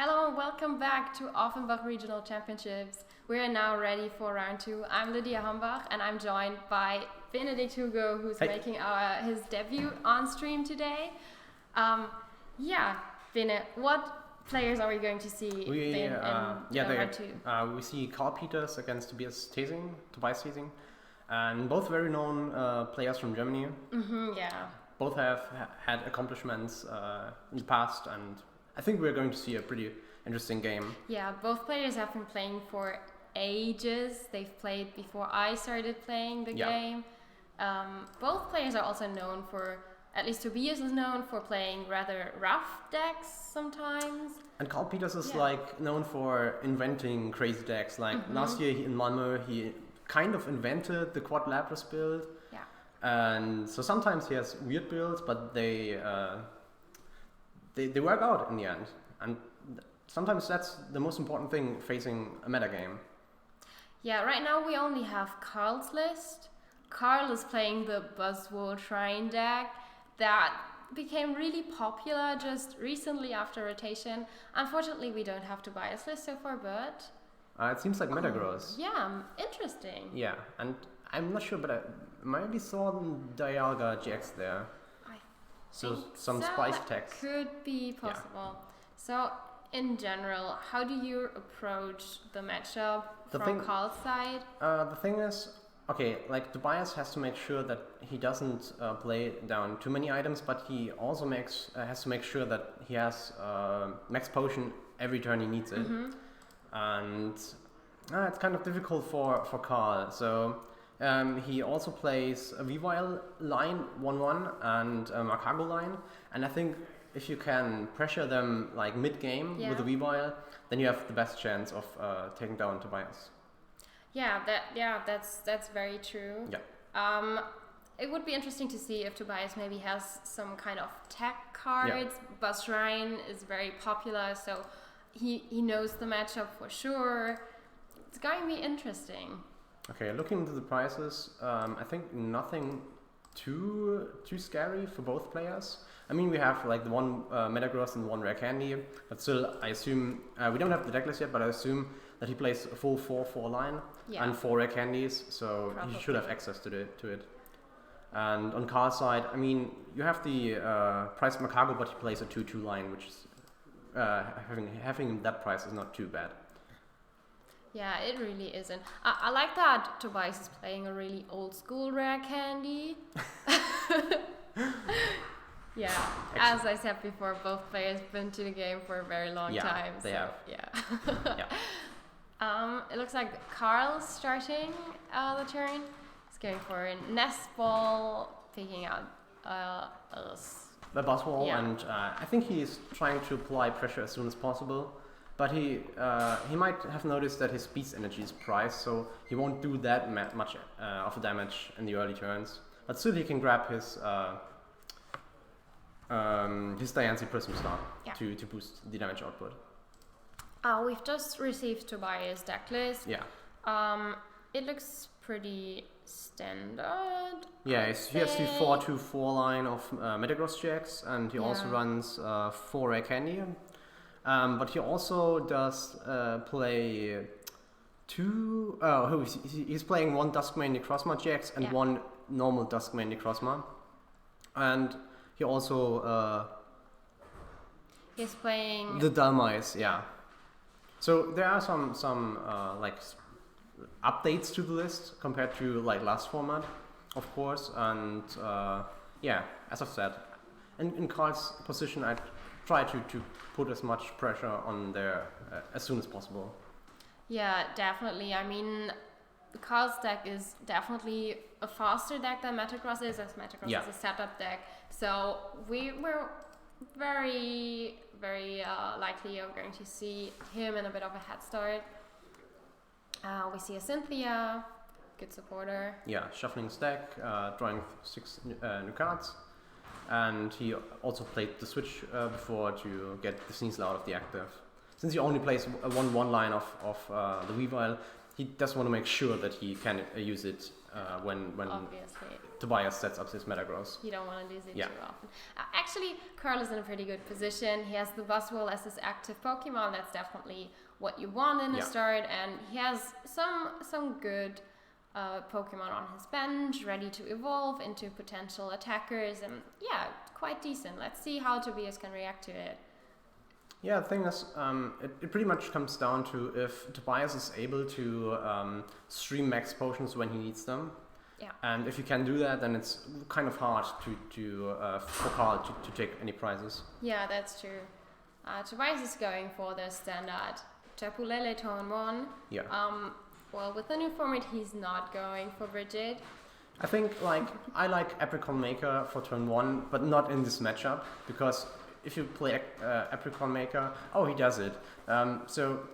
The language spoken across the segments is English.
Hello and welcome back to Offenbach Regional Championships. We are now ready for round 2. I'm Lydia Hambach and I'm joined by Benedict Hugo, who's making his debut on stream today. Bene, what players are we going to see in round 2? We see Karl against Tobias Tesing, and both very known players from Germany. Both have had accomplishments in the past, and I think we're going to see a pretty interesting game. Yeah, both players have been playing for ages. They've played before I started playing the game. Both players are also known for, at least Tobias is known for playing rather rough decks sometimes. And Karl is known for inventing crazy decks. Last year in Malmö, he kind of invented the Quad Lapras build. Yeah. And so sometimes he has weird builds, but they work out in the end. And sometimes that's the most important thing facing a metagame. Yeah, right now we only have Karl's list. Karl is playing the Buzzwole Shrine deck that became really popular just recently after rotation. Unfortunately, we don't have Tobias' list so far, but... it seems like Metagross. Yeah, interesting. Yeah, and I'm not sure, but I maybe saw Dialga GX there. Some spice text. Could be possible. Yeah. So, in general, how do you approach the matchup from Karl's side? The thing is, Tobias has to make sure that he doesn't play down too many items, but he also has to make sure that he has max potion every turn he needs it. And it's kind of difficult for Karl. So he also plays a Weavile line 1-1 and a Metagross line, and I think if you can pressure them mid-game with the Weavile, then you have the best chance of taking down Tobias. That's very true. Yeah. It would be interesting to see if Tobias maybe has some kind of tech cards. Yeah. Buzz Shrine is very popular, so he knows the matchup for sure. It's going to be interesting. Okay, looking into the prices, I think nothing too scary for both players. I mean, we have the one Metagross and one Rare Candy, but still, I assume we don't have the deck list yet, but I assume that he plays a full 4/4 line and 4 Rare Candies, so Probably. He should have access to it. And on Karl's side, I mean, you have the price Metagross, but he plays a 2/2 line, which is having that price is not too bad. Yeah, it really isn't. I like that Tobias is playing a really old school Rare Candy. Yeah, excellent. As I said before, both players have been to the game for a very long time. They have. Yeah. It looks like Karl's starting the turn. He's going for a Nest Ball, picking out the Buzzwole, and I think he's trying to apply pressure as soon as possible. But he might have noticed that his Beast Energy is priced, so he won't do that much of the damage in the early turns. But still, he can grab his Diancie Prism Star to boost the damage output. We've just received Tobias' deck list. Yeah. It looks pretty standard. Yeah, he has the 4/2/4 line of Metagross GX, and he also runs 4 Rare Candy. But he also does play he's playing one Duskmane Necrozma GX and one normal Duskmane Necrozma. And he also he's playing the Dalmice, So there are some updates to the list compared to last format, of course. And as I've said, in Karl's position, I try to put as much pressure on there as soon as possible. Yeah, definitely. I mean, Karl's deck is definitely a faster deck than Metagross is, as Metagross is a setup deck. So we're very, very likely are going to see him in a bit of a head start. We see a Cynthia, good supporter. Yeah, shuffling his deck, drawing 6 new cards. And he also played the switch before to get the Sneasel out of the active. Since he only plays a 1/1 line of the Weavile, he does want to make sure that he can use it when Obviously. Tobias sets up his Metagross. You don't want to lose it Yeah. too often. Actually, Karl is in a pretty good position. He has the Buzzwole as his active Pokemon. That's definitely what you want in a start. And he has some good Pokemon on his bench, ready to evolve into potential attackers. And yeah, quite decent. Let's see how Tobias can react to it. Yeah, the thing is, it pretty much comes down to if Tobias is able to stream max potions when he needs them. Yeah. And if you can do that, then it's kind of hard for Karl to take any prizes. Yeah, that's true. Tobias is going for the standard Tapu Lele Turn 1. Yeah. Well, with the new format, he's not going for Brigid. I think I like Apricot Maker for turn 1, but not in this matchup, because if you play Apricot Maker, he does it. So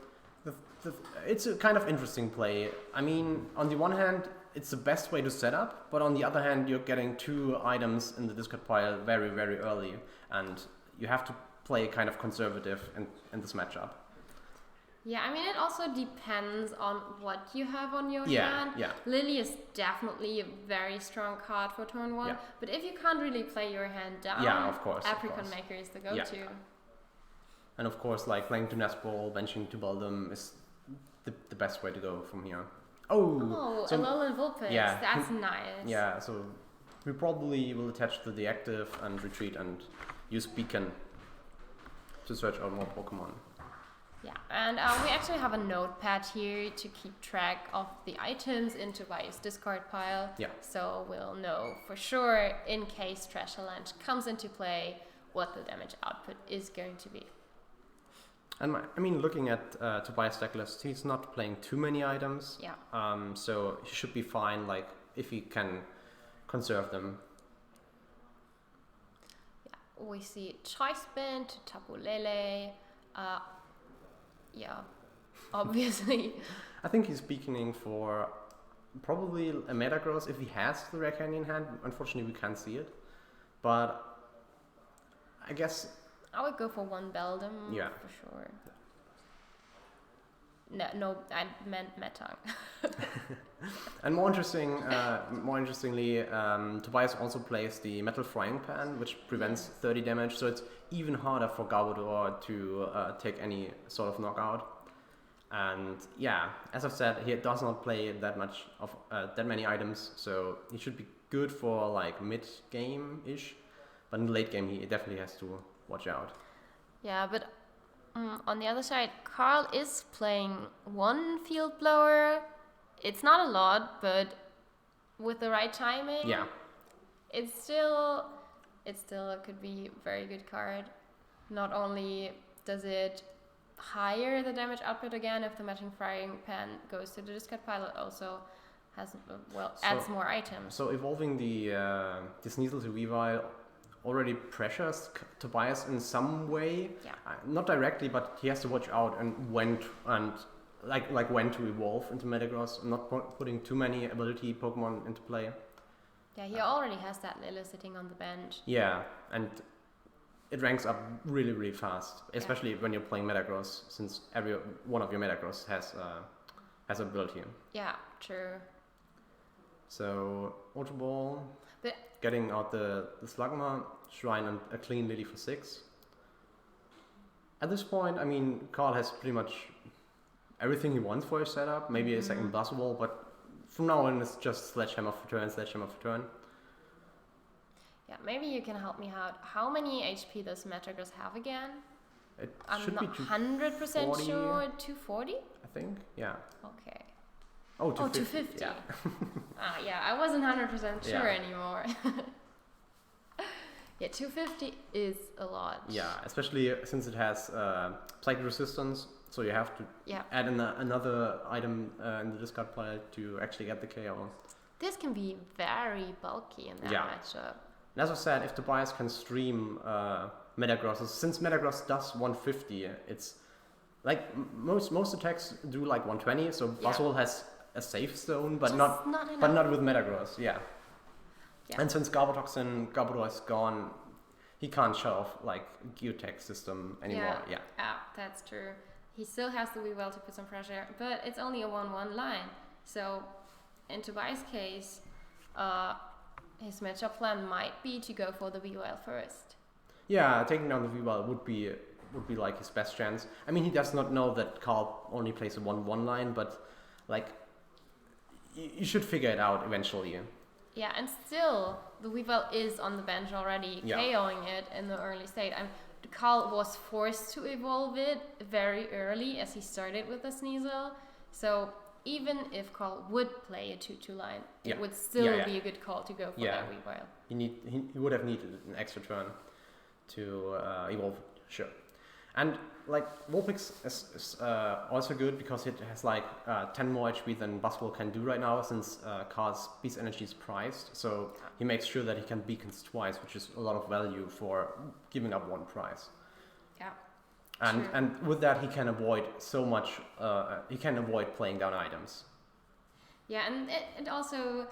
it's a kind of interesting play. I mean, on the one hand, it's the best way to set up, but on the other hand, you're getting 2 items in the discard pile very, very early, and you have to play kind of conservative in this matchup. Yeah, I mean, it also depends on what you have on your hand. Yeah. Lily is definitely a very strong card for turn 1, but if you can't really play your hand down, of course, Apricot Maker is the go-to. Yeah. And of course, playing to Nestball, benching to Beldum is the best way to go from here. So Alolan Vulpix, that's nice. Yeah, so we probably will attach to the active and retreat and use Beacon to search out more Pokemon. Yeah, and we actually have a notepad here to keep track of the items in Tobias' discard pile. Yeah. So we'll know for sure, in case Trash Lunch comes into play, what the damage output is going to be. And I mean, looking at Tobias' deck list, he's not playing too many items. Yeah. So he should be fine, if he can conserve them. Yeah, we see Choice Spin to Tapu Lele. Yeah, obviously. I think he's beaconing for probably a Metagross if he has the Rare Candy in hand. Unfortunately, we can't see it. But I guess I would go for 1 Beldum for sure. No, I meant Metang. And more interestingly, Tobias also plays the Metal Frying Pan, which prevents 30 damage, so it's even harder for Garbodor to take any sort of knockout. And yeah, as I've said, he does not play that many items, so he should be good for mid game ish, but in the late game he definitely has to watch out. Yeah, but on the other side, Karl is playing 1 Field Blower. It's not a lot, but with the right timing, it still could be a very good card. Not only does it higher the damage output again if the Matching Frying Pan goes to the discard pile, it also has adds more items. So evolving the Sneasel to Weavile already pressures Tobias in some way. Yeah. Not directly, but he has to watch out and when to evolve into Metagross, and not putting too many ability Pokemon into play. Yeah, he already has that Lille sitting on the bench. Yeah, and it ranks up really, really fast, especially when you're playing Metagross, since every one of your Metagross has ability. Yeah, true. So Ultra Ball, getting out the Slugma, Shrine, and a clean Lily for 6. At this point, I mean, Karl has pretty much everything he wants for his setup. Maybe a second Buzzwole, but from now on it's just Sledgehammer for turn. Yeah, maybe you can help me out. How many HP does Metagross have again? I'm not 100% sure. 240? I think, yeah. Okay. Oh, 250. 250. Yeah. Yeah, I wasn't 100% sure anymore. Yeah, 250 is a lot. Yeah, especially since it has Psychic Resistance, so you have to add another item in the discard pile to actually get the KO. This can be very bulky in that matchup. And as I said, if Tobias can stream Metagross, since Metagross does 150, it's like most attacks do 120, so Buzzwole has a safe zone, but not with Metagross. Yeah. And since Garbodor is gone, he can't show off Geotech system anymore. Yeah, that's true. He still has the Weavile to put some pressure, but it's only a 1-1 line, so in Tobias' case, his matchup plan might be to go for the Weavile first. Yeah, taking down the Weavile would be like his best chance. I mean, he does not know that Karl only plays a 1/1 line, but like you should figure it out eventually. Yeah, and still the Weavile is on the bench already, KOing it in the early state. Karl was forced to evolve it very early as he started with the Sneasel. So even if Karl would play a 2/2 line, it would still be a good call to go for that Weavile. He would have needed an extra turn to evolve, sure. And like Vulpix is also good because it has like 10 more HP than Buzzwole can do right now, since Karl's Beast Energy is priced. So he makes sure that he can beacons twice, which is a lot of value for giving up one prize. Yeah. And with that he can avoid so much. He can avoid playing down items. Yeah, and it also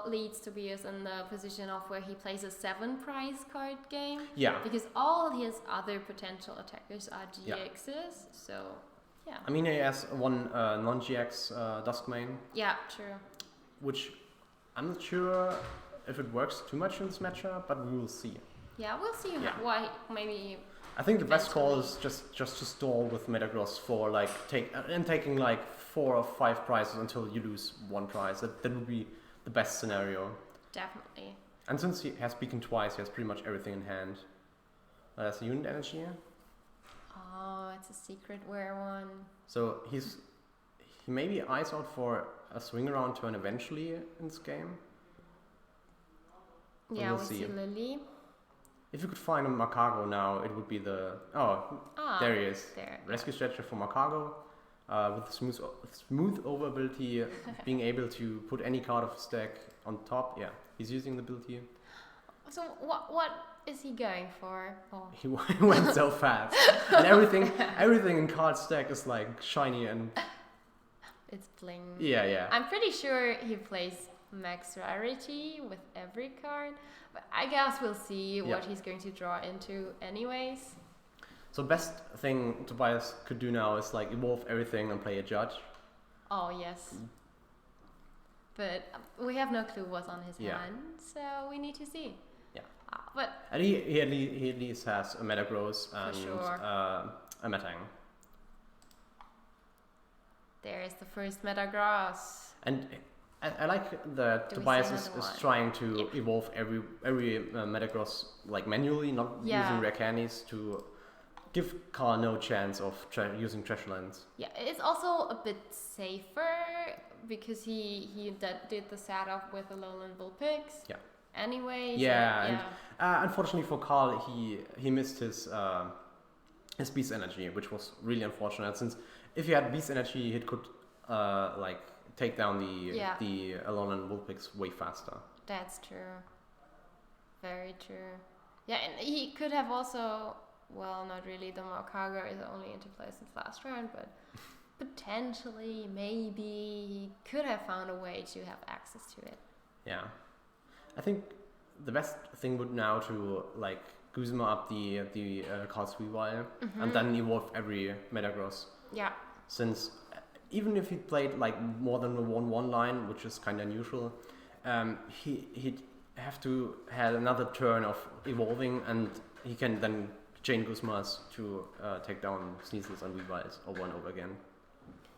leads Tobias in the position of where he plays a 7 prize card game. Yeah. Because all his other potential attackers are GXs, so yeah. I mean, he has one non-GX Duskmane. Yeah, true. Which I'm not sure if it works too much in this matchup, but we will see. Yeah, we'll see why maybe. I think the best call is just to stall with Metagross for like taking like 4 or 5 prizes until you lose 1 prize. That would be the best scenario. Definitely. And since he has beacon twice, he has pretty much everything in hand. That's a unit energy. Oh, it's a secret rare one. So he maybe eyes out for a swing around turn eventually in this game. Yeah, we'll see Lily. If you could find a Makago now, it would be the... there he is. There. Rescue Stretcher for Makago. With smooth over ability, being able to put any card of his deck on top. Yeah, he's using the ability. So what is he going for? Oh. He went so fast, and everything in Karl's deck is like shiny and it's bling. Yeah. I'm pretty sure he plays max rarity with every card, but I guess we'll see what he's going to draw into anyways. So best thing Tobias could do now is like evolve everything and play a judge. Oh yes. But we have no clue what's on his hand, so we need to see. Yeah. But he at least has a Metagross and a Metang. There is the first Metagross. And I like that Tobias is trying to evolve every Metagross like manually, not using rare candies to give Karl no chance of using Treasure Lands. Yeah, it's also a bit safer because he did the setup with the Lowland Vulpix. Yeah. Anyway. Yeah, and unfortunately for Karl, he missed his Beast Energy, which was really unfortunate. Since if he had Beast Energy, he could like take down the Lowland Vulpix way faster. That's true. Very true. Yeah, and he could have also. Well, not really. The Makago is only into play since last round, but potentially, maybe he could have found a way to have access to it. Yeah, I think the best thing would now to like Guzma up the Karl's Weavile and then evolve every Metagross. Yeah. Since even if he played like more than the 1/1 line, which is kind of unusual, he'd have to have another turn of evolving, and he can then chain Guzmas to take down Sneasels and Weaviles over and over again.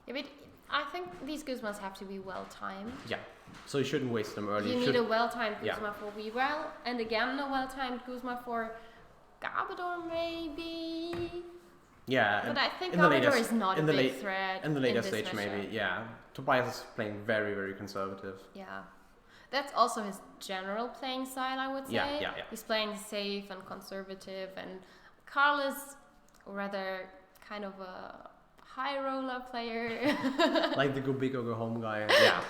Yeah, but I think these Guzmas have to be well timed. Yeah, so you shouldn't waste them early. You need a well timed Guzma for Weavile, and again a well timed Guzma for Garbodor maybe. Yeah, but I think Garbodor is not a big threat. In the later stage, maybe. Yeah, Tobias is playing very, very conservative. Yeah. That's also his general playing style, I would say. Yeah. He's playing safe and conservative, and Karl is rather kind of a high roller player. Like the go big or go home guy. Yeah.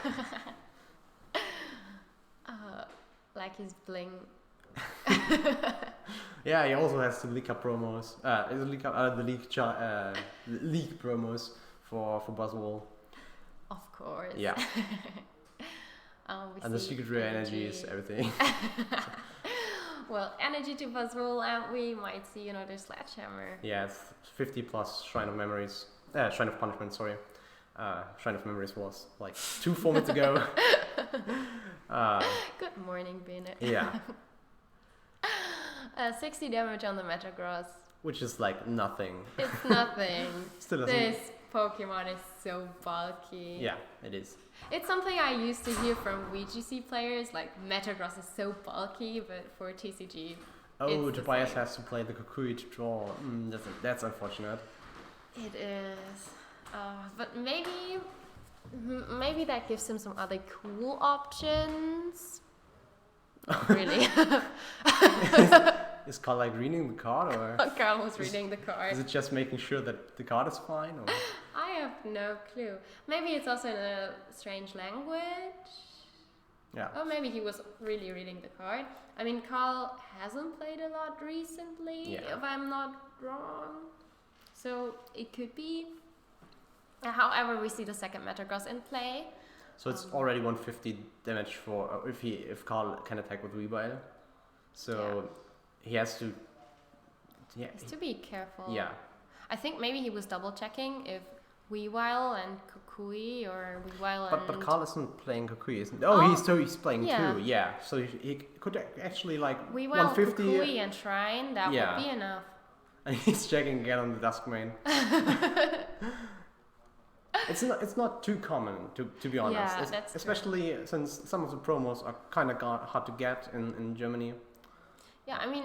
Like his bling. Yeah, he also has the League Cup promos. The League promos for Buzzwole. Of course. Yeah. And the secret rare energies, everything. Well, energy to Buzzwole, and we might see another Sledgehammer. Yeah, it's 50 plus Shrine of Memories. Shrine of Punishment, sorry. Shrine of Memories was like 2 formats ago. Good morning, Bennett. Yeah. 60 damage on the Metagross. Which is like nothing. It's nothing. Still this Pokemon is so bulky. Yeah, it is. It's something I used to hear from VGC players, like Metagross is so bulky, but for TCG. Oh, Tobias has to play the Kukui to draw. That's unfortunate. It is. But maybe that gives him some other cool options. Not really. Is Karl like reading the card, or Karl was reading the card? Is it just making sure that the card is fine? Or? I have no clue. Maybe it's also in a strange language. Yeah. Or maybe he was really reading the card. I mean, Karl hasn't played a lot recently, if I'm not wrong. So it could be. However, we see the second Metagross in play. So it's already 150 damage for if Karl can attack with Weavile. So he has to. Yeah. He has to be careful. Yeah. I think maybe he was double checking if Weavile and Kukui or Weavile and. But Karl isn't playing Kukui, isn't? Oh, he's playing 2. Yeah. So he could actually like Weavile, 150. Kukui and Shrine. That would be enough. And he's checking again on the Duskmane. It's not too common to be honest. Yeah, that's especially true. Since some of the promos are kind of hard to get in Germany. Yeah, I mean,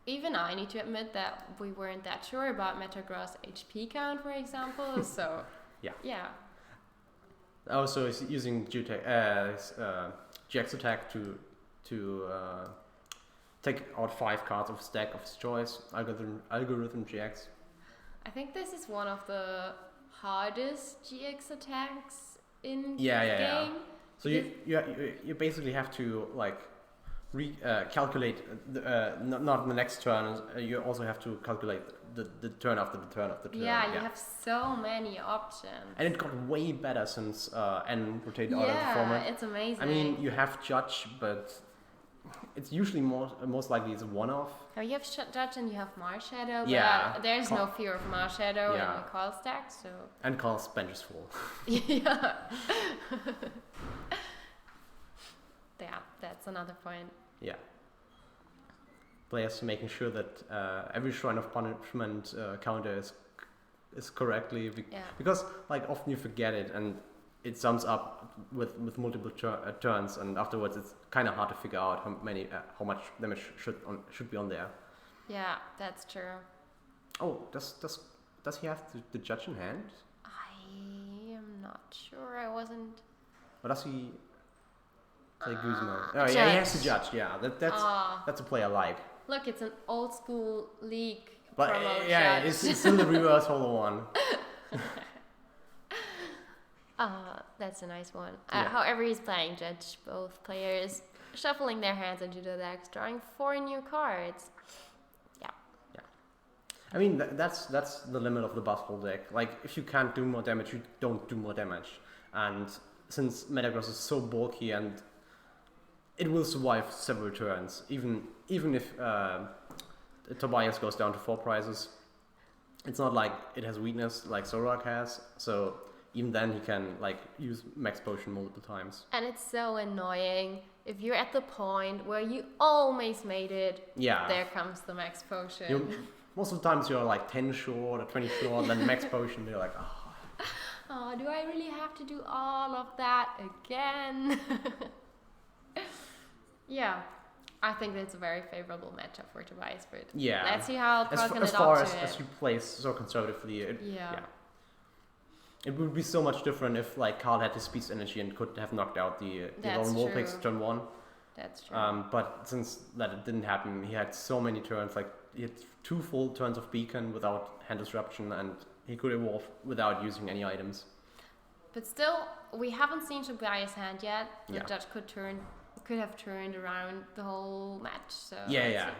even I need to admit that we weren't that sure about Metagross HP count, for example. So yeah. Also, he's using GX attack to take out 5 cards of his deck of his choice. Algorithm GX. I think this is one of the hardest GX attacks in the game. Yeah. So you basically have to like calculate not the next turn. You also have to calculate the turn after the turn after the turn. Yeah, you have so many options. And it got way better since N rotated out of the format. Yeah, it's amazing. I mean, you have Judge, but it's usually most likely it's a one-off. Oh, you have Judge and you have Marshadow, but there's no fear of Marshadow in Karl's deck, so. And Karl's bench is full. Yeah. Yeah, that's another point. Yeah. Players making sure that every Shrine of Punishment counter is correctly because like often you forget it and it sums up with multiple turns, and afterwards it's kind of hard to figure out how much damage should be on there. Yeah, that's true. Oh, does he have the Judge in hand? I am not sure. I wasn't. Or does he play Guzman? Oh yeah, he has the Judge. Yeah, that's a play I like. Look, it's an old school league. But it's still the reverse holo one. That's a nice one. However, he's playing Judge. Both players shuffling their hands into the decks, drawing 4 new cards. Yeah. I mean, that's the limit of the Buzzwole deck. Like, if you can't do more damage, you don't do more damage. And since Metagross is so bulky and it will survive several turns, even if Tobias goes down to 4 prizes, it's not like it has weakness like Zorak has. So even then he can like use Max Potion multiple times. And it's so annoying if you're at the point where you almost made it. Yeah. There comes the Max Potion. Most of the times you're like 10 short or 20 short, then Max Potion, you're like, oh, do I really have to do all of that again? Yeah. I think that's a very favorable matchup for Tobias, but let's see how Karl can as adapt far to as you play so conservatively, yeah. It would be so much different if like Karl had his Beast Energy and could have knocked out the Lone Vulpix turn 1. That's true. But since it didn't happen, he had so many turns. Like he had 2 full turns of Beacon without hand disruption, and he could evolve without using any items. But still, we haven't seen Tobias' hand yet. The Yeah. judge could have turned around the whole match. So Yeah.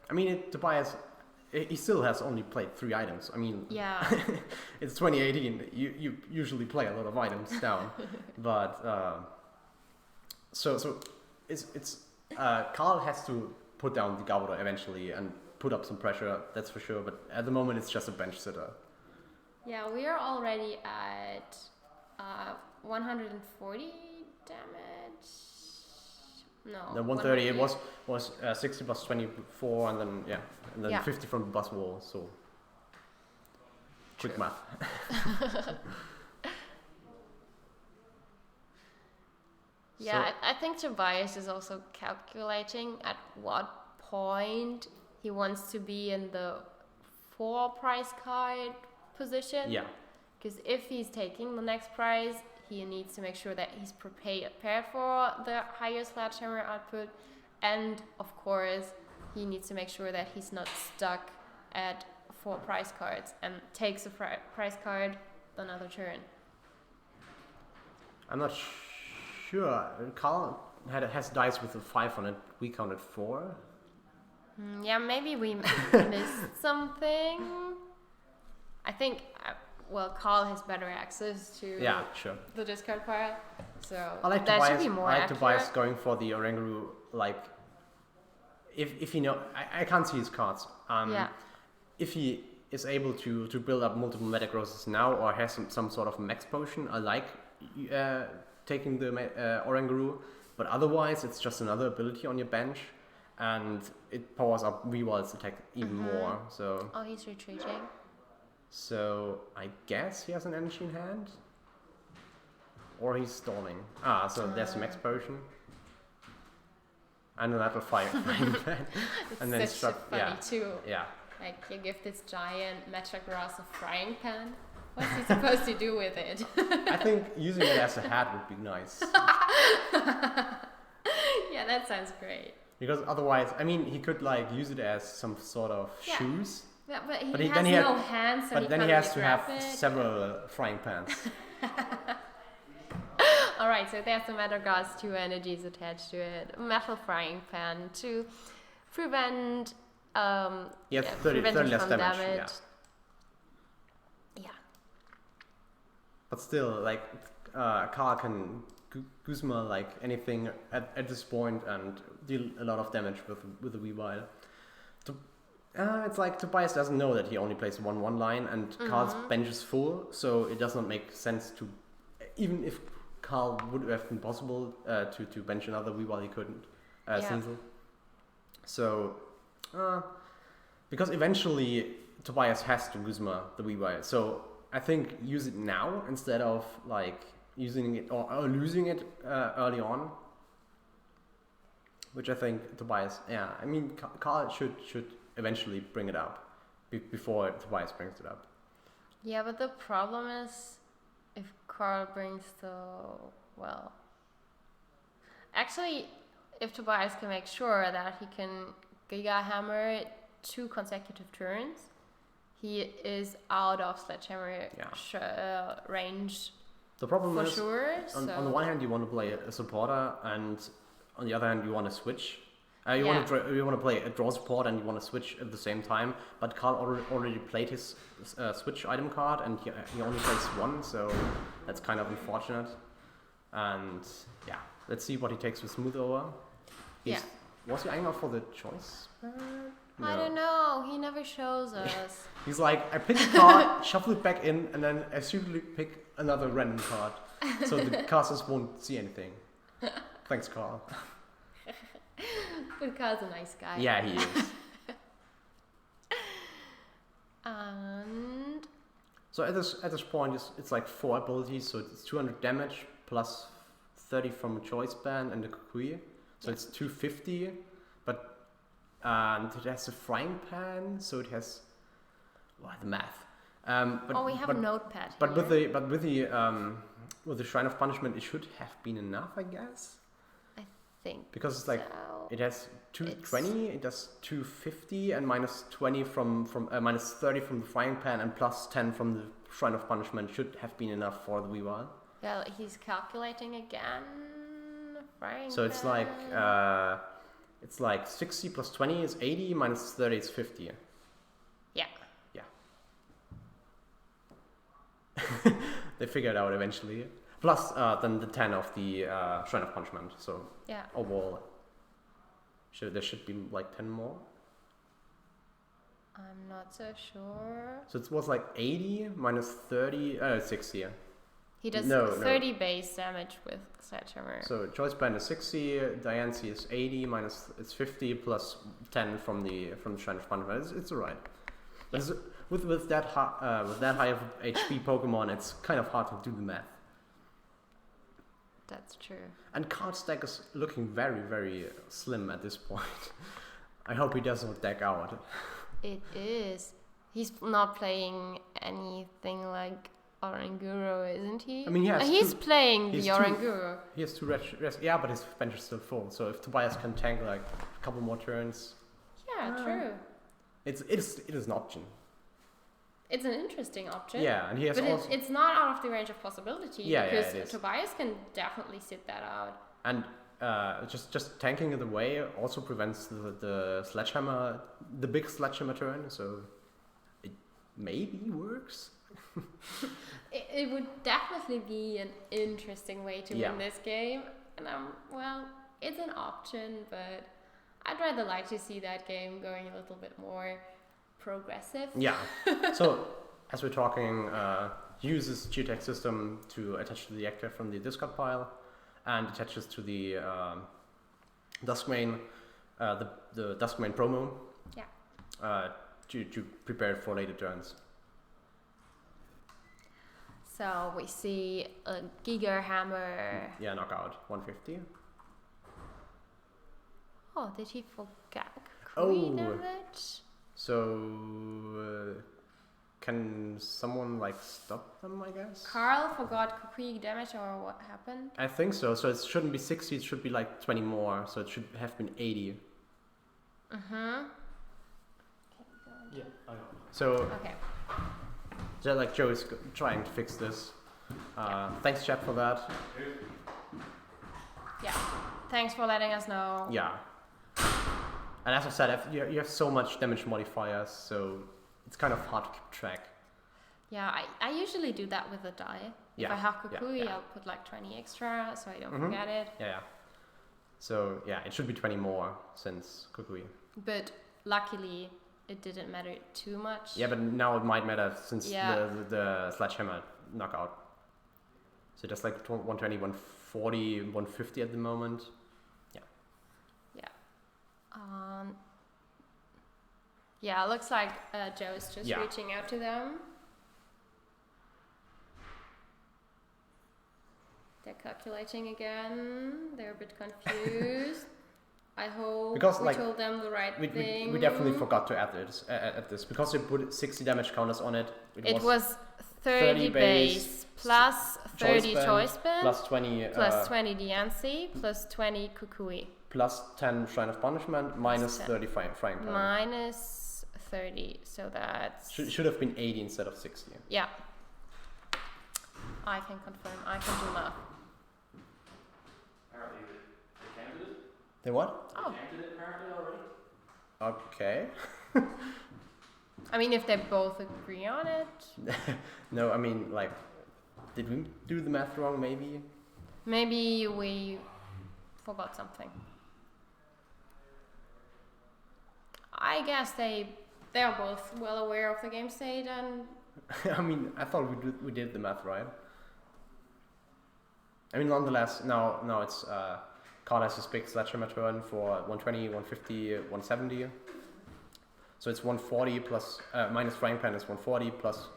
I mean, Tobias, he still has only played 3 items. I mean, yeah, it's 2018. You usually play a lot of items down, but so it's Karl has to put down the Garbodor eventually and put up some pressure. That's for sure. But at the moment, it's just a bench sitter. Yeah, we are already at 140 damage. No. The 130. It was 60 plus 24, and then 50 from the Buzzwole. So quick math. Yeah, I think Tobias is also calculating at what point he wants to be in the 4 prize card position. Yeah. Because if he's taking the next prize, he needs to make sure that he's prepared for the higher sledgehammer output. And of course, he needs to make sure that he's not stuck at 4 prize cards and takes a prize card another turn. I'm not sure. Karl has dice with a 5 on it. We counted 4. Yeah, maybe we missed something. I think, Karl has better access to the discard pile. So that Tobias, should be more accurate. Tobias going for the Oranguru, like, if you know, I can't see his cards. If he is able to build up multiple Metagrosses now or has some sort of max potion, I like taking the Oranguru, but otherwise it's just another ability on your bench, and it powers up Weavile's attack even more. So he's retreating. So I guess he has an energy in hand, or he's stalling. So there's max potion, and another fire pan, and then such funny too. Yeah. Like you give this giant Metagross a frying pan. What's he supposed to do with it? I think using it as a hat would be nice. Yeah, that sounds great. Because otherwise, I mean, he could like use it as some sort of shoes. Yeah, but he has no hands, so but he then can't he has to grab have it. several frying pans. Alright, so there's the Metagross, 2 energies attached to it. Metal frying pan to prevent 30 less damage. Yeah. But still, like, Karl can Guzma like anything at this point and deal a lot of damage with the Weavile. It's like Tobias doesn't know that he only plays 1/1 line, and Karl's bench is full, so it does not make sense to, even if Karl would have been possible to bench another Weavile, he couldn't. Single. So, because eventually Tobias has to Guzma the Weavile, so I think use it now instead of like using it or losing it early on. Which I think Tobias, I mean, Karl should eventually bring it up before Tobias brings it up. Yeah, but the problem is if Karl brings actually, if Tobias can make sure that he can Giga Hammer 2 consecutive turns, he is out of Sledgehammer range. The problem for is, sure. On the one hand, you want to play a supporter, and on the other hand, you want to switch. You want to play a draw support, and you want to switch at the same time. But Karl already played his switch item card, and he only plays 1, so that's kind of unfortunate. And let's see what he takes with Smooth Over. Was he eyeing out for the choice? No. I don't know. He never shows us. He's like, I pick a card, shuffle it back in, and then I simply pick another random card, so the casters won't see anything. Thanks, Karl. But Karl's a nice guy. Yeah, he is. And so at this point, it's like 4 abilities, so it's 200 damage plus 30 from a choice band and a Kukui. So it's 250, and it has a frying pan, so it has the math. We have a notepad. But with the Shrine of Punishment, it should have been enough, I guess. I think because it's like it has 220, it does 250, and minus 20 from minus 30 from the frying pan, and plus 10 from the Shrine of Punishment should have been enough for the Weavile. Yeah, he's calculating again. Frying so pan. It's like 60 plus 20 is 80, minus 30 is 50. Yeah. They figure it out eventually. Plus then the 10 of the Shrine of Punishment. So overall, there should be like 10 more. I'm not so sure. So it was like 80 minus 30, 60. He does 30 base damage with Sledgehammer. So Choice Band is 60, Diancie is 80 minus it's 50 plus 10 from the Shrine of Punishment. It's alright. But with that high of HP Pokemon, it's kind of hard to do the math. That's true. And Karl's deck is looking very, very slim at this point. I hope he doesn't deck out. It is. He's not playing anything like Oranguro, isn't he? I mean, he's playing the Oranguro. He has 2 rest. Yeah, but his bench is still full. So if Tobias can tank like a couple more turns. Yeah, true. It is an option. It's an interesting option. Yeah, and he has but it's not out of the range of possibility. Yeah, because it is. Tobias can definitely sit that out. And just tanking it away also prevents the Sledgehammer, the big Sledgehammer turn. So it maybe works. It would definitely be an interesting way to win this game. And it's an option, but I'd rather like to see that game going a little bit more progressive. Yeah. So as we're talking, uses Geotech system to attach to the actor from the discard pile, and attaches to the Duskmane, the Duskmane promo. Yeah. To prepare for later turns. So we see a Giga Hammer. Yeah, knockout 150. Oh, did he forget Kukui damage? So, can someone like stop them, I guess? Karl forgot Kukui damage, or what happened? I think so. So it shouldn't be 60, it should be like 20 more. So it should have been 80. Mm-hmm. Yeah, I know. So, okay. Like Joe is trying to fix this. Thanks, chat, for that. Yeah. Thanks for letting us know. Yeah. And as I said, you have so much damage modifiers, so it's kind of hard to keep track. Yeah, I usually do that with a die. If I have Kukui, I'll put like 20 extra, so I don't forget it. Yeah. So, yeah, it should be 20 more since Kukui. But luckily, it didn't matter too much. Yeah, but now it might matter since the Sledgehammer knockout. So just like 120, 140, 150 at the moment. Yeah. Yeah, looks like Joe is just reaching out to them. They're calculating again. They're a bit confused. I hope we told them the right thing. We definitely forgot to add this because we put 60 damage counters on it. It was 30 base plus 30 choice band plus 20 Diancie plus 20 Kukui plus 10 Shrine of Punishment minus 30 Frying Pan. Minus 30, so that's should have been 80 instead of 60. Yeah, I can confirm. I can do math. They what? Oh. Okay. I mean, if they both agree on it. No, I mean, like, did we do the math wrong, maybe? Maybe we forgot something. I guess they are both well aware of the game state and... I mean, I thought we did the math right. I mean, nonetheless, now it's... Karl has his big Sledgehammer turn for 120, 150, 170. So it's 140 plus, minus Frying Pan is 140 plus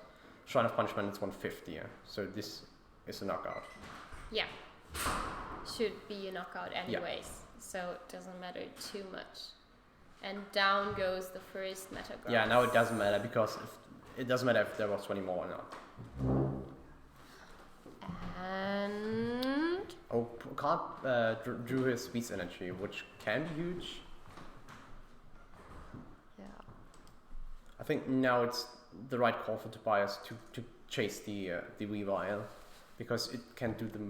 Shrine of Punishment is 150. So this is a knockout. Yeah. Should be a knockout anyways. So it doesn't matter too much. And down goes the first Metagross. Yeah, now it doesn't matter because it doesn't matter if there was 20 more or not. And... Oh, Karl drew his Beast Energy, which can be huge. Yeah. I think now it's the right call for Tobias to chase the Weavile because it can do the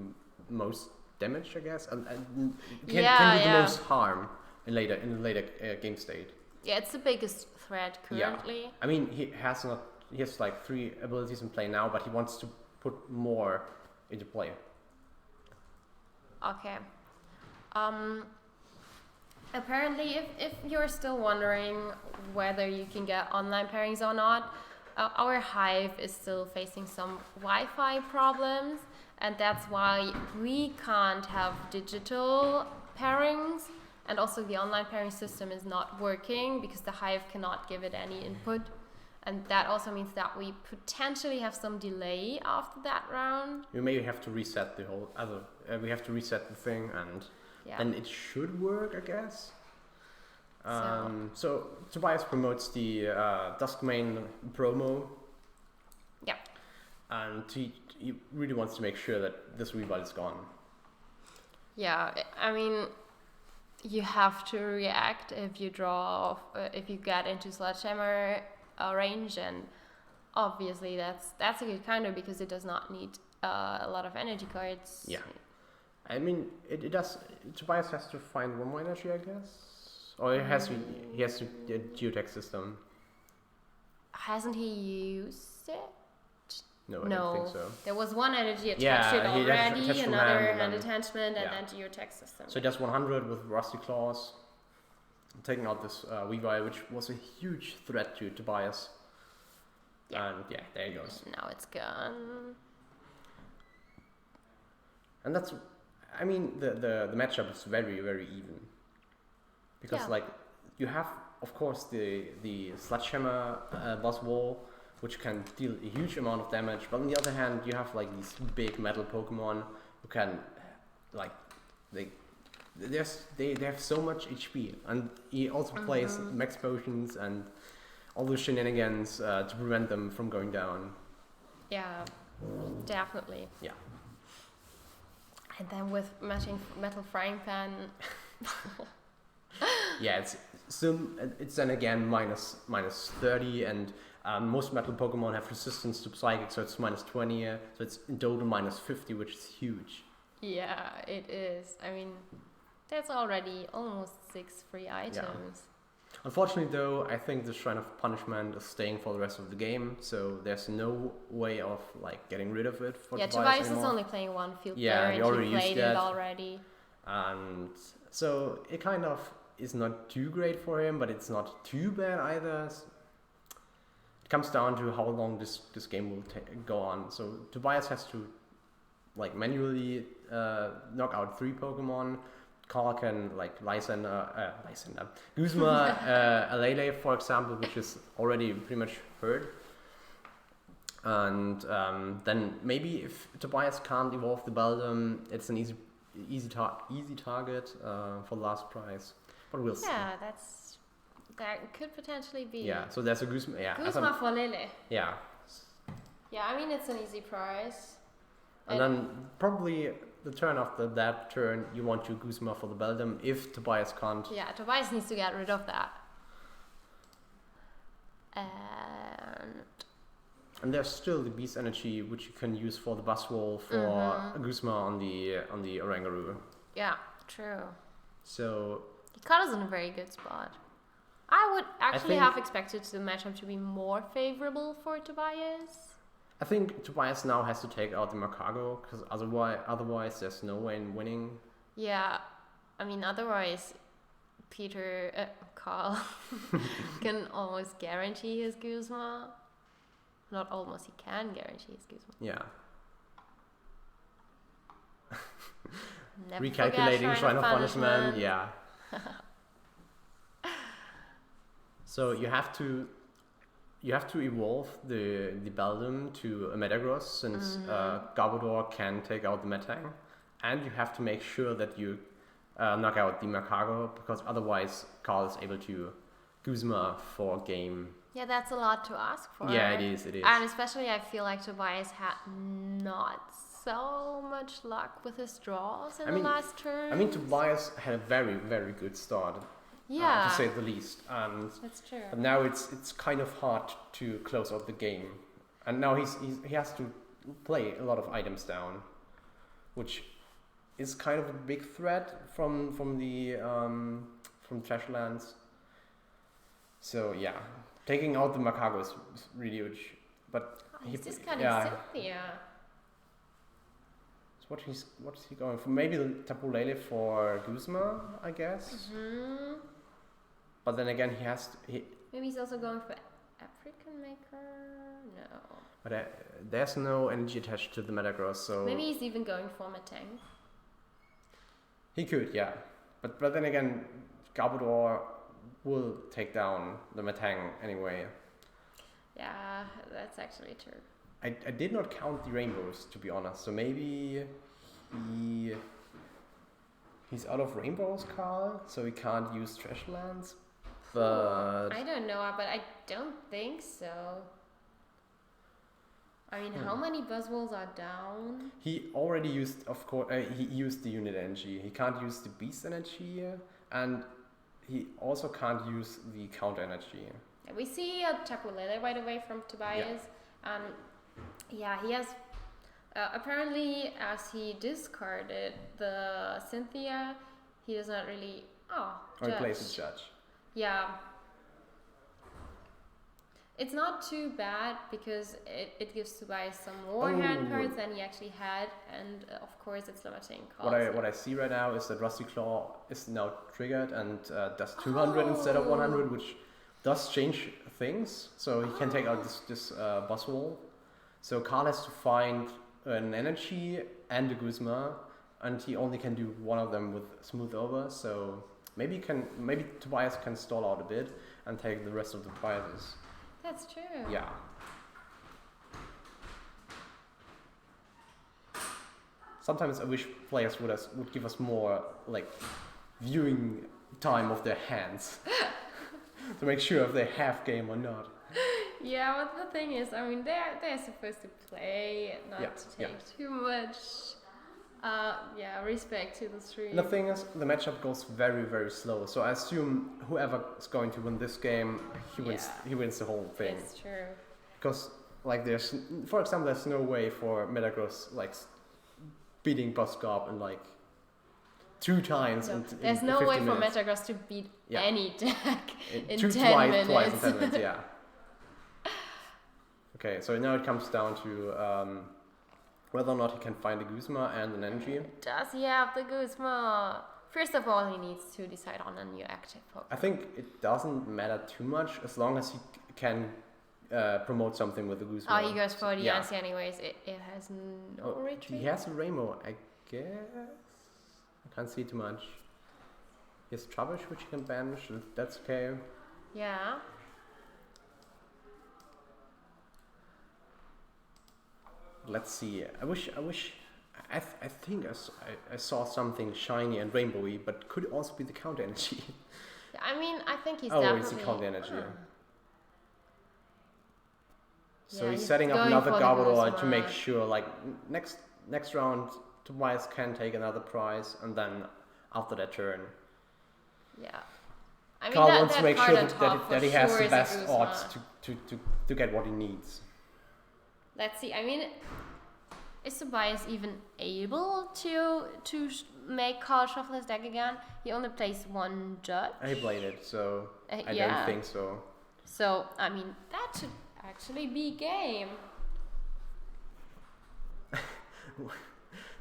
most damage, I guess, and can do the most harm in the later game state. Yeah, it's the biggest threat currently. Yeah. I mean, he has like 3 abilities in play now, but he wants to put more into play. Okay. Apparently, if you're still wondering whether you can get online pairings or not, our Hive is still facing some Wi-Fi problems, and that's why we can't have digital pairings, and also the online pairing system is not working because the Hive cannot give it any input, and that also means that we potentially have some delay after that round. We maybe have to reset the whole other. We have to reset the thing, and then it should work, I guess. So Tobias promotes the Duskmane promo. Yeah. And he really wants to make sure that this Weavile is gone. Yeah, I mean, you have to react if you draw, if you get into Sledgehammer range, and obviously that's a good counter because it does not need a lot of energy cards. Yeah. I mean, it does. Tobias has to find one more energy, I guess. Or he has to the geotech system. Hasn't he used it? No, I don't think so. There was one energy attachment already, another hand attachment, and then geotech system. So he does 100 with Rusty Claws, taking out this Weavile, which was a huge threat to Tobias. Yeah. And there he goes. Now it's gone. And that's, I mean, the matchup is very, very even. Because you have, of course, the Sledgehammer Buzzwole, which can deal a huge amount of damage, but on the other hand, you have like these big metal Pokemon who can, like, they have so much HP, and he also plays max potions and all those shenanigans to prevent them from going down. Yeah, definitely. Yeah. And then with matching metal frying pan. Yeah, it's then again minus 30, and most metal Pokemon have resistance to Psychic, so it's minus 20, so it's in total minus 50, which is huge. Yeah, it is. I mean, that's already almost 6 free items. Yeah. Unfortunately, though, I think the Shrine of Punishment is staying for the rest of the game, so there's no way of like getting rid of it for Tobias is only playing one field player, and he played it already. And so it kind of is not too great for him, but it's not too bad either. It comes down to how long this game will go on. So Tobias has to like manually knock out 3 Pokemon. Karl can like Guzma, Alele, for example, which is already pretty much hurt. And then maybe if Tobias can't evolve the Beldum, it's an easy target for the last prize. But we'll see. Yeah, that could potentially be. Yeah, so there's a Guzma. Yeah, Guzma for Lele. Yeah. Yeah, I mean it's an easy prize. And then probably the turn after that turn, you want your Guzma for the Beldum if Tobias can't. Yeah, Tobias needs to get rid of that. And there's still the Beast Energy, which you can use for the Buzzwole for a Guzma on the Oranguru. Yeah, true. So he caught us in a very good spot. I would actually have expected the matchup to be more favorable for Tobias. I think Tobias now has to take out the Metagross, because otherwise there's no way in winning. Yeah, I mean otherwise Karl can almost guarantee his Guzma. Not almost, he can guarantee his Guzma. Yeah. Never Recalculating Shrine of Punishment, yeah. So you have to evolve the Beldum to a Metagross, since Garbodor can take out the Metang, and you have to make sure that you knock out the Metagross, because otherwise Karl is able to Guzma for game. Yeah, that's a lot to ask for. Yeah, it is. And especially I feel like Tobias had not so much luck with his draws in the last turn. I mean, Tobias had a very, very good start. Yeah. To say the least. And that's true. But now it's kind of hard to close out the game. And now he has to play a lot of items down, which is kind of a big threat from Trashlands. So yeah, taking out the Metagross is really huge. But he's just cutting Cynthia. what's he going for? Maybe Tapu Lele for Guzma, I guess. Mm-hmm. But then again, Maybe he's also going for African Maker. No. But there's no energy attached to the Metagross, so maybe he's even going for Metang. He could, yeah. But then again, Garbodor will take down the Metang anyway. Yeah, that's actually true. I did not count the rainbows, to be honest. So maybe he's out of rainbows, Karl, so he can't use Trash Lands. But I don't know, but I don't think so. I mean, how many Buzzwoles are down? He already used, of course, he used the unit energy. He can't use the beast energy, and he also can't use the counter energy. Yeah, we see a Tapu Lele right away from Tobias, and he has apparently, as he discarded the Cynthia, he does not really replace the Judge. Yeah. It's not too bad because it gives Tobias some more hand cards than he actually had, and of course it's limiting cost. What I see right now is that Rusty Claw is now triggered and does 200 instead of 100, which does change things. So he can take out this Buzzwole. So Karl has to find an energy and a Guzma, and he only can do one of them with Smooth Over. So maybe Tobias can stall out a bit and take the rest of the prizes. That's true. Yeah. Sometimes I wish players would give us more viewing time of their hands to make sure if they have game or not. Yeah, but the thing is, I mean, they're supposed to play, not to take too much. Respect to the stream. The thing is, the matchup goes very, very slow. So I assume whoever is going to win this game, he wins the whole thing. That's true. Because there's, for example, there's no way for Metagross beating Buzzgarb in 2 times. No, in there's no 50 way for minutes. Metagross to beat any deck in 10 minutes. Twice in 10 minutes, yeah. Okay, so now it comes down to whether or not he can find a Guzma and an energy. Does he have the Guzma? First of all, he needs to decide on a new active Pokemon. I think it doesn't matter too much as long as he can promote something with the Guzma. Oh, he goes for the Yancy anyways. It has no retreat. He has a Rainbow, I guess. I can't see too much. He has Trubbish, which he can banish. That's okay. Yeah. Let's see. I think I saw something shiny and rainbowy, but could also be the counter energy. I mean, I think he's definitely... it's the counter energy. So Yeah, he's he's setting up going another for the Garbodor to Guzma. make sure, next round, Tobias can take another prize, and then after that turn, Yeah. I mean, Karl wants to make sure card on top that he for has sure the is a best Guzma. odds to get what he needs. Let's see. I mean, is Tobias even able to make Karl shuffle his deck again? He only plays one Judge. I played it, so I yeah. don't think so. So, I mean, that should actually be game.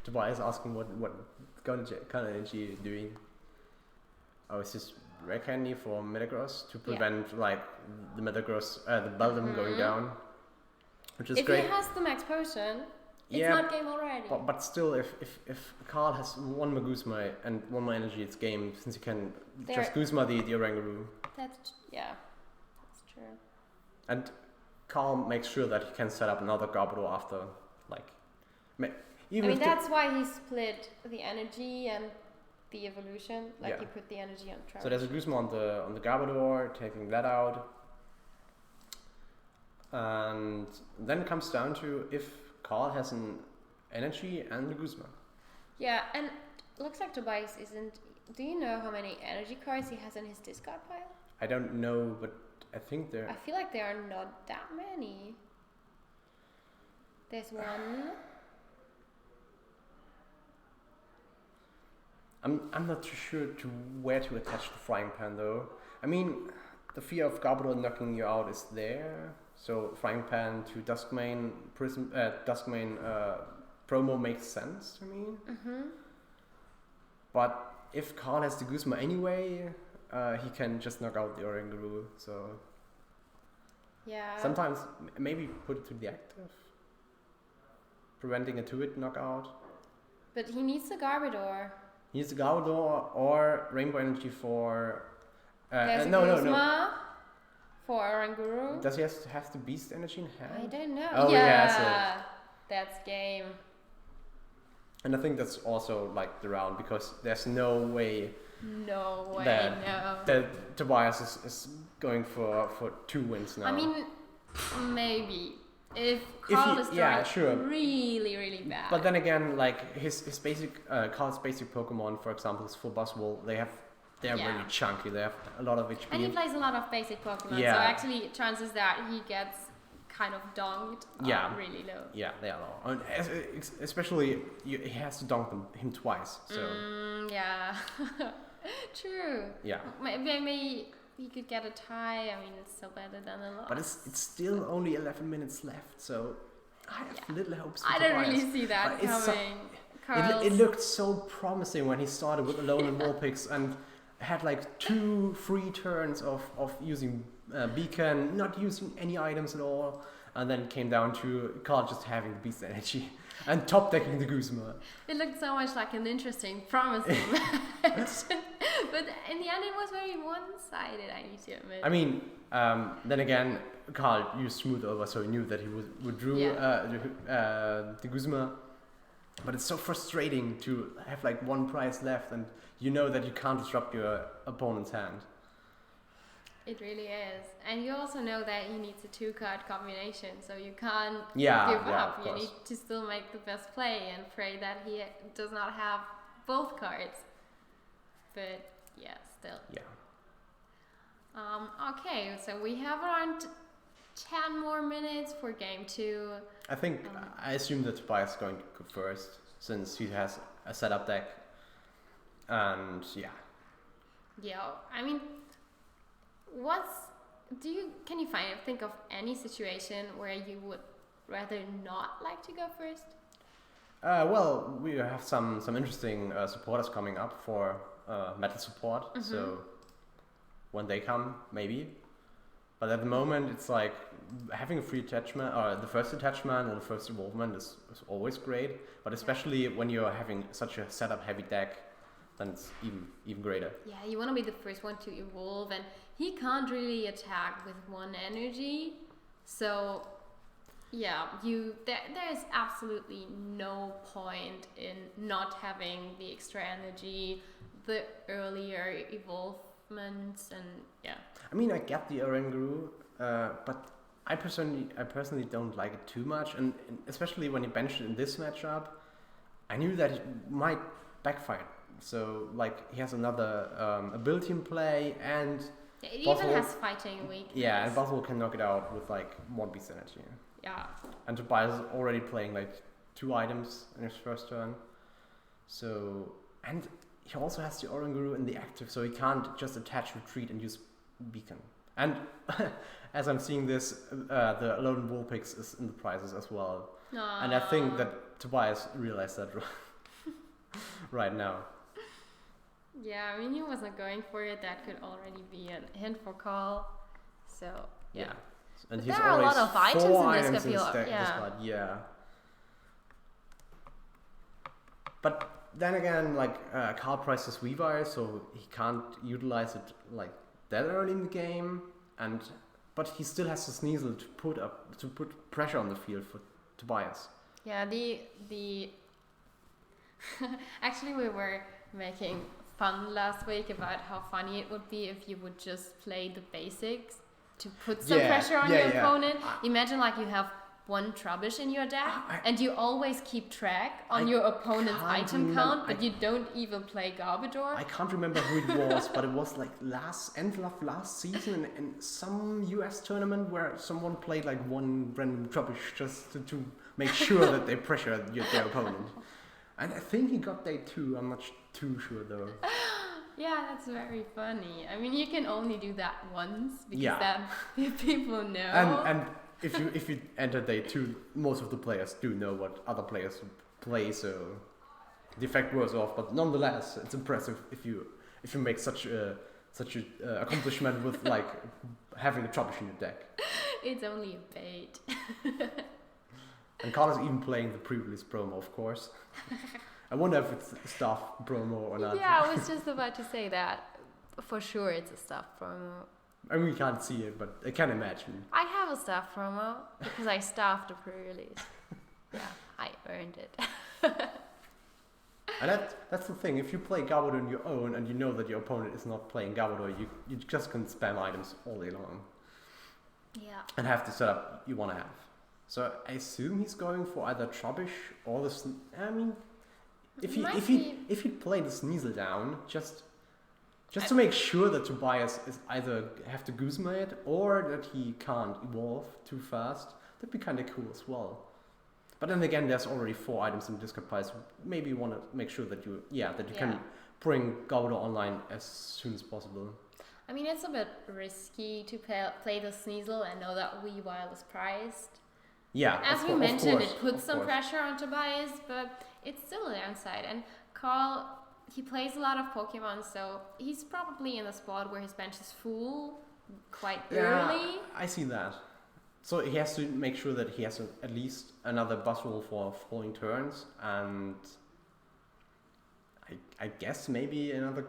Tobias asking what kind of energy you're doing. Oh, it's just rare candy for Metagross to prevent the Metagross, the Beldum going down, which is great. If he has the max potion, it's not game already. But still, if Karl has one more Guzma and one more energy, it's game, since you can just Guzma the Oranguru. That's true. And Karl makes sure that he can set up another Garbodor after, even that's why he split the energy and the evolution. He put the energy on trash. So there's a Guzma on the Garbodor, taking that out. And then it comes down to if Karl has an energy and the Guzma. Yeah, and looks like Tobias isn't... Do you know how many energy cards he has in his discard pile? I don't know, but I think I feel like there are not that many. There's one. I'm not too sure to where to attach the frying pan though. I mean, the fear of Garbodor knocking you out is there. So frying pan to Duskmane promo makes sense to me. But if Karl has the Guzma anyway, he can just knock out the Oranguru. So sometimes maybe put it to the active, preventing a 2-hit knockout. But he needs the Garbodor. He needs the Garbodor or Rainbow Energy for. There's a Guzma for Oranguru. Does he have the Beast Energy in hand? I don't know. Oh, yeah, that's game. And I think that's also like the round, because there's no way that Tobias is going for 2 wins now. I mean, maybe if Karl is really, really bad. But then again, like his basic Karl's basic Pokemon, for example, is for Buzzwole. They're really chunky. They have a lot of HP. And he plays a lot of basic Pokemon, so actually chances that he gets kind of donked are really low. Yeah, they are low. And especially he has to donk him twice. So true. Yeah. Maybe he could get a tie. I mean, it's still better than a loss. But it's still only 11 minutes left, so I have little hopes. I don't really see that coming. It looked so promising when he started with Alone and Vulpix and had like 2 free turns of using Beacon, not using any items at all, and then came down to Karl just having Beast Energy and top decking the Guzma. It looked so much like an interesting, promising match, but in the end it was very one-sided, I need to admit. I mean, then again, Karl used Smooth Over, so he knew that he would withdraw the Guzma. But it's so frustrating to have like 1 prize left, and you know that you can't disrupt your opponent's hand. It really is. And you also know that he needs a 2-card combination, so you can't give up. You need to still make the best play and pray that he does not have both cards. But still. Yeah. Okay, so we have around 10 more minutes for game 2. I think, I assume that Tobias is going to go first, since he has a setup deck. And I mean, can you think of any situation where you would rather not like to go first? Well, we have some interesting supporters coming up for metal support, so when they come, maybe. But at the moment, it's like having a free attachment, or the first attachment and the first evolvement is always great, but especially when you're having such a setup heavy deck, then it's even greater. Yeah, you want to be the first one to evolve, and he can't really attack with 1 energy, so there's absolutely no point in not having the extra energy, the earlier evolvements, and I mean, I get the Oranguru, but I personally don't like it too much, and especially when he benched it in this matchup, I knew that it might backfire. So like he has another ability in play, and it even has fighting weakness. Yeah, and Buzzwole can knock it out with like 1 Beast Energy. Yeah. And Tobias is already playing like 2 items in his first turn. So, and he also has the Oranguru in the active, so he can't just attach retreat and use Beacon. And as I'm seeing this, the Alone Vulpix is in the prizes as well. Aww. And I think that Tobias realized that right now. Yeah, I mean, he wasn't going for it. That could already be a hint for Karl. So, yeah. And there are a lot of items in this card. Yeah. But then again, like Karl prices Weavile, so he can't utilize it like that early in the game, but he still has to Sneasel to put pressure on the field for Tobias. Yeah, the actually we were making fun last week about how funny it would be if you would just play the basics to put some pressure on your opponent. Imagine like you have 1 Trubbish in your deck, and you always keep track on your opponent's item count, but you don't even play Garbodor. I can't remember who it was, but it was like end of last season in some US tournament where someone played like 1 random Trubbish just to make sure that they pressure their opponent. And I think he got day 2, I'm not too sure though. Yeah, that's very funny. I mean, you can only do that once, because then people know. And if you enter day 2, most of the players do know what other players play, so the effect wears off. But nonetheless, it's impressive if you make such a accomplishment with like having a Trubbish in your deck. It's only a bait. And Karl is even playing the pre-release promo, of course. I wonder if it's a staff promo or not. Yeah, I was just about to say that. For sure, it's a staff promo. I mean, we can't see it, but I can imagine. I have a staff promo because I staffed the pre-release. Yeah, I earned it. And that's the thing. If you play Garbodor on your own and you know that your opponent is not playing Garbodor, you just can spam items all day long. Yeah. And have the setup you want to have. So I assume he's going for either Trubbish or the. I mean, if he played the Sneasel down, just to make sure that Tobias is either have to Guzma it or that he can't evolve too fast, that'd be kind of cool as well. But then again, there's already 4 items in discard pile. Maybe you want to make sure that you can bring Garbodor online as soon as possible. I mean, it's a bit risky to play the Sneasel and know that Weavile is prized. Yeah, as we mentioned, it puts some pressure on Tobias, but it's still a downside. And Karl, he plays a lot of Pokemon, so he's probably in a spot where his bench is full quite early. I see that. So he has to make sure that he has at least another Buzzwole for following turns, and I guess maybe another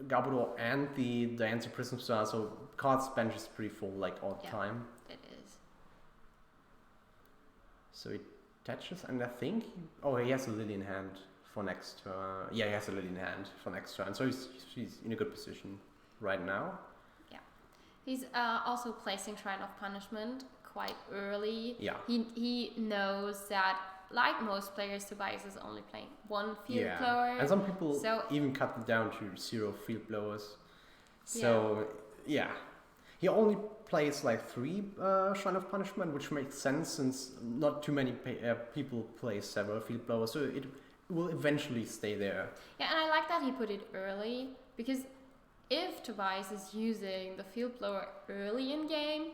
Garbodor and the Dancing Prism Star. So Karl's bench is pretty full, like all the time. It is. So he attaches, and I think he has a Lily in hand for next turn. Yeah, he has a Lily in hand for next turn. So he's in a good position right now. Yeah, he's also placing Shrine of Punishment quite early. Yeah. He knows that, like most players, Tobias is only playing 1 field blower. And some people even cut it down to 0 field blowers. So yeah. He only plays like 3 Shrine of Punishment, which makes sense since not too many people play several field blowers, so it will eventually stay there. Yeah, and I like that he put it early, because if Tobias is using the field blower early in game,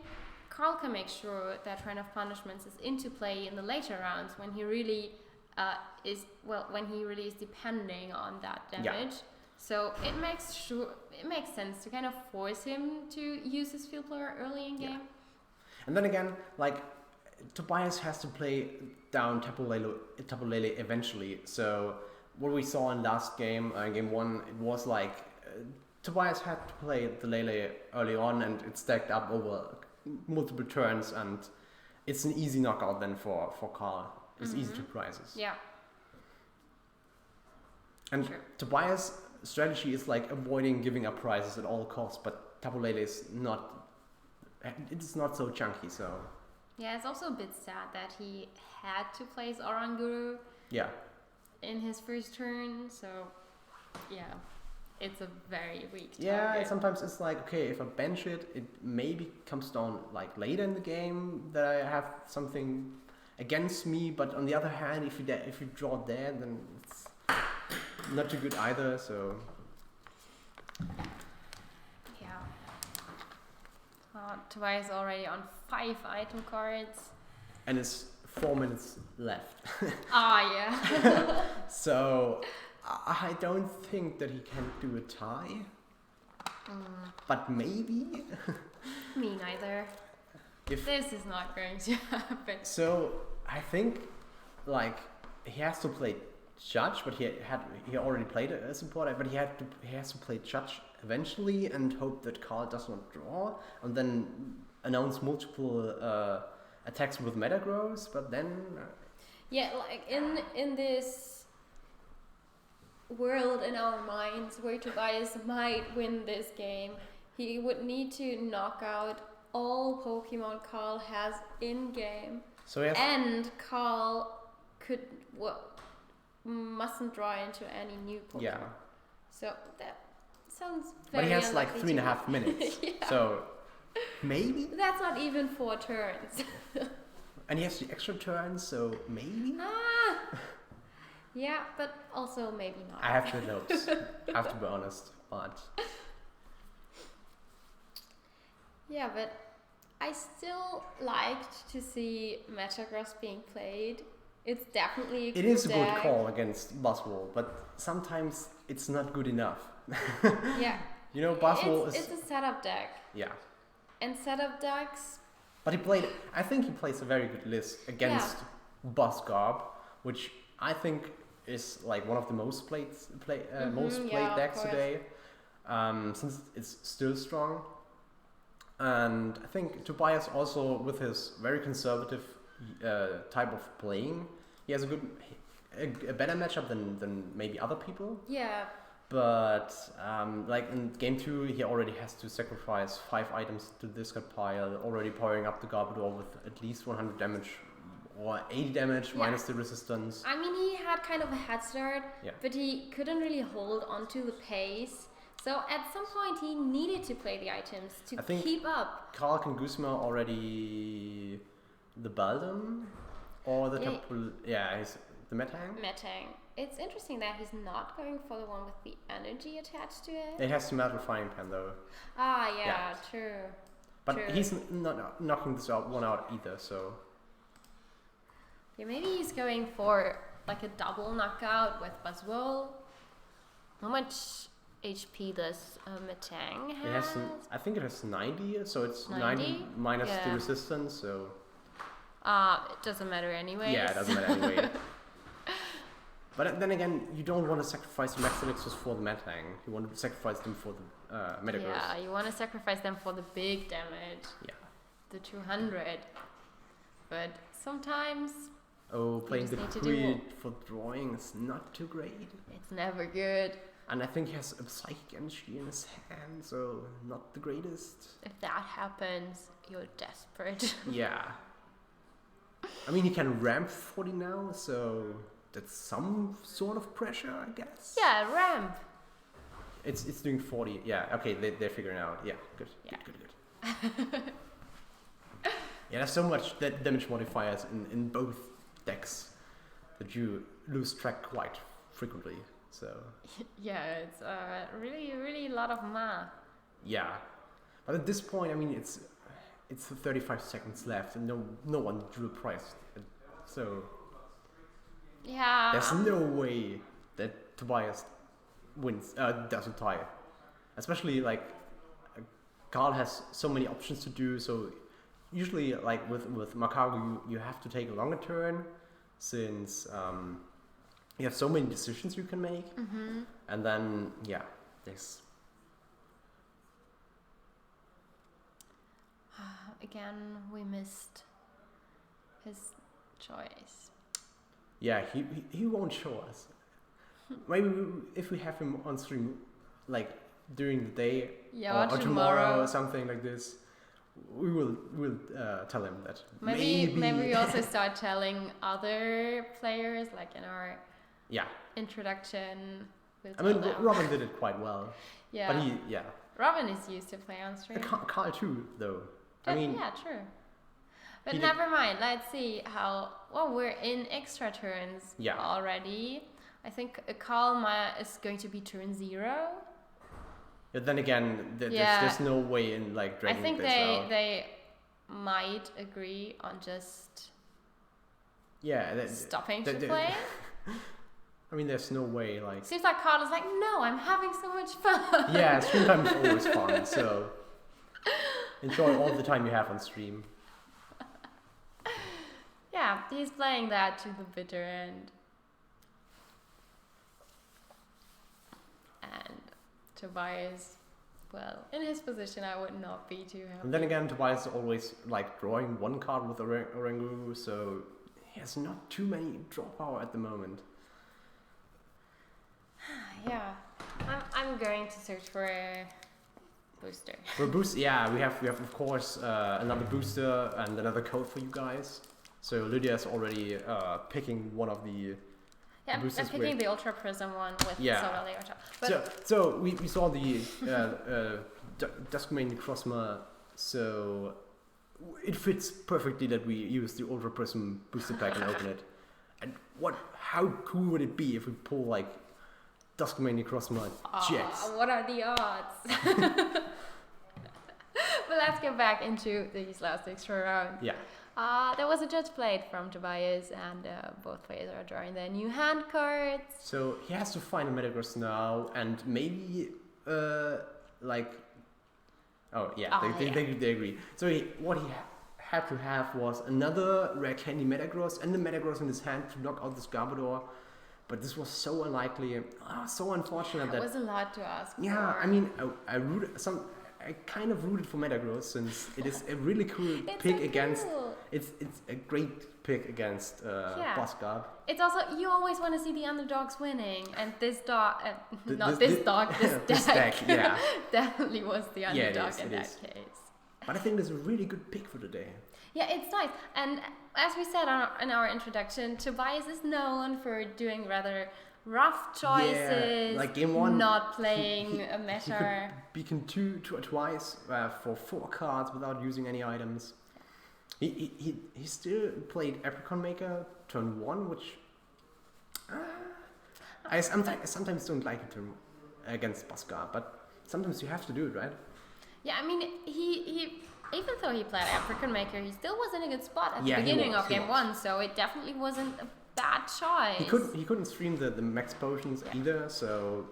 Karl can make sure that Shrine of Punishments is into play in the later rounds when he really is depending on that damage. Yeah. So it makes sense to kind of force him to use his field blower early in game. Yeah. And then again, like Tobias has to play down Tapu Lele eventually. So what we saw in last game, game 1, it was like Tobias had to play the Lele early on, and it stacked up over multiple turns, and it's an easy knockout then for Karl. It's easy to prizes. Yeah. And Tobias' strategy is like avoiding giving up prizes at all costs, but Tapu Lele is not. It's not so chunky, so. Yeah, it's also a bit sad that he had to place Oranguru. Yeah. In his first turn, so yeah, it's a very weak target. Yeah, and sometimes it's like, okay, if I bench it, it maybe comes down like later in the game that I have something against me, but on the other hand, if you draw dead, then it's not too good either, so. Yeah. Tobias already on 5 item cards. And it's 4 minutes left. Yeah. So, I don't think that he can do a tie. But maybe? Me neither. This is not going to happen. So, I think, like, he has to play Judge, but he already played a supporter, but he has to play Judge eventually and hope that Karl does not draw, and then announce multiple attacks with Metagross, but then yeah, like in this world in our minds where Tobias might win this game, he would need to knock out all Pokemon Karl has in game. So and Karl mustn't draw into any new Pokemon. Yeah. So that sounds very. But he has like 3.5 minutes. Yeah. So maybe. That's not even 4 turns. And he has the extra turns, so maybe. Yeah, but also maybe not. I have the notes. I have to be honest, but. Yeah, but I still liked to see Metagross being played It's definitely a It cool is a good deck. call against Buzzwole, but sometimes it's not good enough. Yeah. You know, Buzzwole It's a setup deck. Yeah. And setup decks... But I think he plays a very good list against Buzzgarb, which I think is like one of the most played decks today, since it's still strong. And I think Tobias also, with his very conservative type of playing, he has a better matchup than maybe other people. Yeah. But like in game 2, he already has to sacrifice 5 items to the discard pile, already powering up the Garbodor with at least 100 damage or 80 damage minus the resistance. I mean, he had kind of a head start, but he couldn't really hold onto the pace. So at some point he needed to play the items to keep up. Karl can Guzma already the Baldum or the he's the Metang? Metang. It's interesting that he's not going for the one with the energy attached to it. It has to Metal Frying Pan though. Ah, yeah, true. But he's not knocking this one out either, so... Yeah, maybe he's going for like a double knockout with Buzzwole. How much HP does Metang have? I think it has 90, so it's 90 minus the resistance, so... It doesn't matter anyway. Yeah, it doesn't matter anyway. But then again, you don't want to sacrifice the Max Elixirs for the Metang. You want to sacrifice them for the Metagross. Yeah, you want to sacrifice them for the big damage. Yeah. The 200. But sometimes... playing the Quid for drawing is not too great. It's never good. And I think he has a Psychic Energy in his hand, so not the greatest. If that happens, you're desperate. Yeah. I mean, he can ramp 40 now, so that's some sort of pressure, I guess. Yeah, ramp. It's doing 40. Yeah, okay, they're figuring out. Yeah, good. Yeah, there's so much damage modifiers in both decks that you lose track quite frequently. So yeah, it's really, really a lot of mana. Yeah, but at this point, I mean, it's 35 seconds left, and no one drew a prize, so yeah, there's no way that Tobias wins. Doesn't tie, especially like Karl has so many options to do. So usually, like with Makago, you have to take a longer turn, since you have so many decisions you can make, and then there's again we missed his choice. Yeah, he won't show us. Maybe if we have him on stream, like during the day or tomorrow or something like this, we'll tell him that. Maybe we also start telling other players, like in our introduction. I mean, Robin did it quite well. Yeah. But Robin is used to play on stream. Karl too, though. Yeah, true. But never mind. Let's see how. Well, we're in extra turns already. I think Karl is going to be turn 0. But then again, there's no way in like dragging this out. I think they might agree on just stopping to play. I mean, there's no way like. Seems like Karl is like, no, I'm having so much fun. Yeah, stream time is always fun. So enjoy all the time you have on stream. Yeah, he's playing that to the bitter end. And Tobias, well, in his position, I would not be too happy. And then again, Tobias is always like drawing one card with Orangu, so he has not too many draw power at the moment. Yeah, I'm going to search for a booster. For a booster, we have of course another booster and another code for you guys. So Lydia is already picking one of the boosters. I'm picking the Ultra Prism one with Solar Leota. So we saw the Duskmane Crossma, so it fits perfectly that we use the Ultra Prism booster pack and open it. And how cool would it be if we pull like Duskmane Crossma Jets? What are the odds? But let's get back into these last extra rounds. Yeah. There was a judge played from Tobias, and both players are drawing their new hand cards. So he has to find a Metagross now, and maybe like, oh yeah, they agree. So what he had to have was another rare candy Metagross and the Metagross in his hand to knock out this Garbodor. But this was so unlikely, so unfortunate. That was a lot to ask yeah, for. I mean, I kind of rooted for Metagross since it is a really cool pick against. It's a great pick against Buzzwole. It's also, you always want to see the underdogs winning, and this dog, this deck, yeah, definitely was the underdog in that case. But I think it's a really good pick for today. Yeah, it's nice. And as we said in our introduction, Tobias is known for doing rather rough choices, like game 1, not playing a meta. He can beacon twice for 4 cards without using any items. He still played Apricot Maker turn 1, which I sometimes don't like it against Buzzwole, but sometimes you have to do it, right? Yeah, I mean, he even though he played Apricot Maker, he still was in a good spot at the beginning of game 1, so it definitely wasn't a bad choice. He couldn't stream the max potions either, so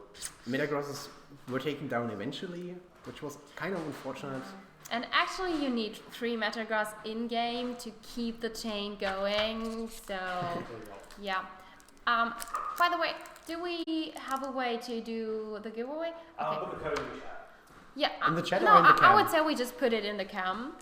Metagrosses were taken down eventually, which was kind of unfortunate. And actually you need 3 Metagross in-game to keep the chain going, so yeah. By the way, do we have a way to do the giveaway? Okay. Put the code in the chat. Yeah, in the chat or in the cam? I would say we just put it in the cam.